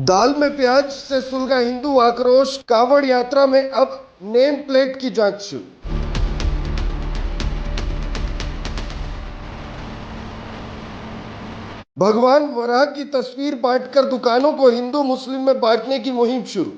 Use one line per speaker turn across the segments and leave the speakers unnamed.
दाल में प्याज से सुलगा हिंदू आक्रोश, कांवड़ यात्रा में अब नेम प्लेट की जांच शुरू। भगवान वराह की तस्वीर बांटकर दुकानों को हिंदू मुस्लिम में बांटने की मुहिम शुरू।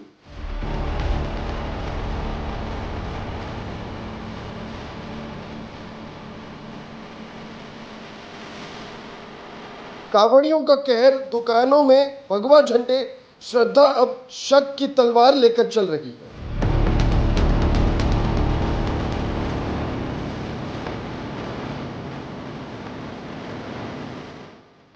कांवड़ियों का कहर, दुकानों में भगवा झंडे, श्रद्धा अब शक की तलवार लेकर चल रही है।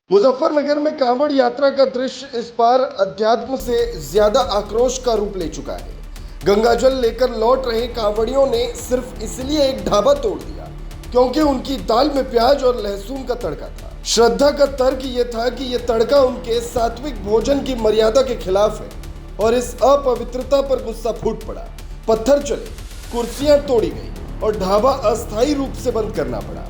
मुजफ्फरनगर में कांवड़ यात्रा का दृश्य इस बार अध्यात्म से ज्यादा आक्रोश का रूप ले चुका है। गंगाजल लेकर लौट रहे कांवड़ियों ने सिर्फ इसलिए एक ढाबा तोड़ दिया क्योंकि उनकी दाल में प्याज और लहसुन का तड़का था। श्रद्धा का तर्क ये था कि यह तड़का उनके सात्विक भोजन की मर्यादा के खिलाफ है और इस अपवित्रता पर गुस्सा फूट पड़ा। पत्थर चले, कुर्सियां तोड़ी गई और ढाबा अस्थायी रूप से बंद करना पड़ा।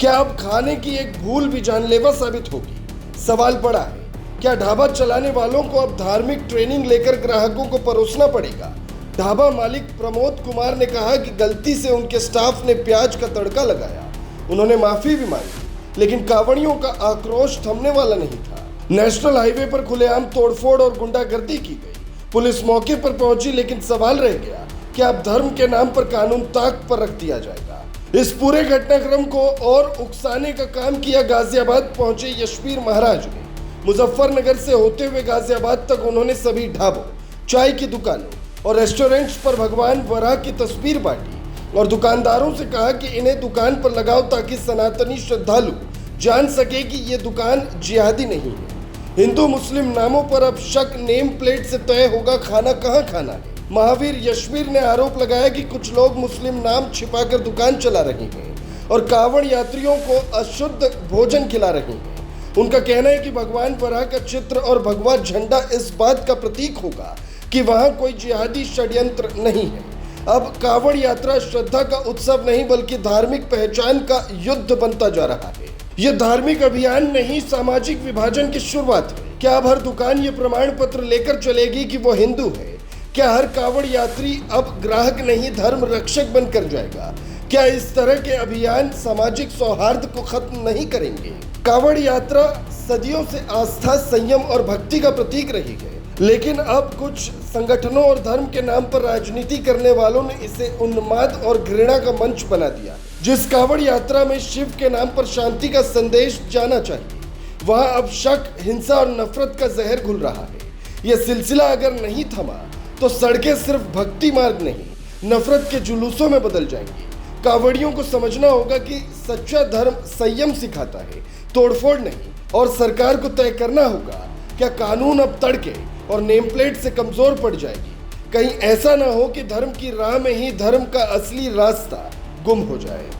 क्या अब खाने की एक भूल भी जानलेवा साबित होगी? सवाल बड़ा है, क्या ढाबा चलाने वालों को अब धार्मिक ट्रेनिंग लेकर ग्राहकों को परोसना पड़ेगा? ढाबा मालिक प्रमोद कुमार ने कहा कि गलती से उनके स्टाफ ने प्याज का तड़का लगाया। उन्होंने माफी भी मांगी, लेकिन कांवड़ियों का आक्रोश थमने वाला नहीं था। नेशनल हाईवे पर खुलेआम तोड़फोड़ और गुंडागर्दी की गई। पुलिस मौके पर पहुंची, लेकिन सवाल रह गया कि अब धर्म के नाम पर कानून ताक पर रख दिया जाएगा। इस पूरे घटनाक्रम को और उकसाने का काम किया गाजियाबाद पहुंचे यशवीर महाराज ने। मुजफ्फरनगर से होते हुए गाजियाबाद तक उन्होंने सभी ढाबों, चाय की दुकानों और रेस्टोरेंट्स पर भगवान वराह की तस्वीर बांटी और दुकानदारों से कहा कि इन्हें दुकान पर लगाओ ताकि सनातनी श्रद्धालु जान सके कि ये दुकान जिहादी नहीं है। हिंदू मुस्लिम नामों पर अब शक नेम प्लेट से तय होगा खाना कहाँ खाना है। महावीर यशवीर ने आरोप लगाया कि कुछ लोग मुस्लिम नाम छिपाकर दुकान चला रहे हैं और कांवड़ यात्रियों को अशुद्ध भोजन खिला रहे हैं। उनका कहना है कि भगवान वराह का चित्र और भगवा झंडा इस बात का प्रतीक होगा कि वहां कोई जिहादी षड्यंत्र नहीं है। अब कांवड़ यात्रा श्रद्धा का उत्सव नहीं बल्कि धार्मिक पहचान का युद्ध बनता जा रहा है। यह धार्मिक अभियान नहीं, सामाजिक विभाजन की शुरुआत है। क्या अब हर दुकान ये प्रमाण पत्र लेकर चलेगी कि वो हिंदू है? क्या हर कांवड़ यात्री अब ग्राहक नहीं धर्म रक्षक बनकर जाएगा? क्या इस तरह के अभियान सामाजिक सौहार्द को खत्म नहीं करेंगे? कांवड़ यात्रा सदियों से आस्था, संयम और भक्ति का प्रतीक रही है, लेकिन अब कुछ संगठनों और धर्म के नाम पर राजनीति करने वालों ने इसे उन्माद और घृणा का मंच बना दिया। जिस कांवड़ यात्रा में शिव के नाम पर शांति का संदेश जाना चाहिए, वहां अब शक, हिंसा और नफरत का जहर घुल रहा है। यह सिलसिला अगर नहीं थमा तो सड़कें सिर्फ भक्ति मार्ग नहीं, नफरत के जुलूसों में बदल जाएंगी। कांवड़ियों को समझना होगा कि सच्चा धर्म संयम सिखाता है, तोड़फोड़ नहीं। और सरकार को तय करना होगा, क्या कानून अब तड़के और नेम प्लेट से कमजोर पड़ जाएगी? कहीं ऐसा ना हो कि धर्म की राह में ही धर्म का असली रास्ता गुम हो जाए।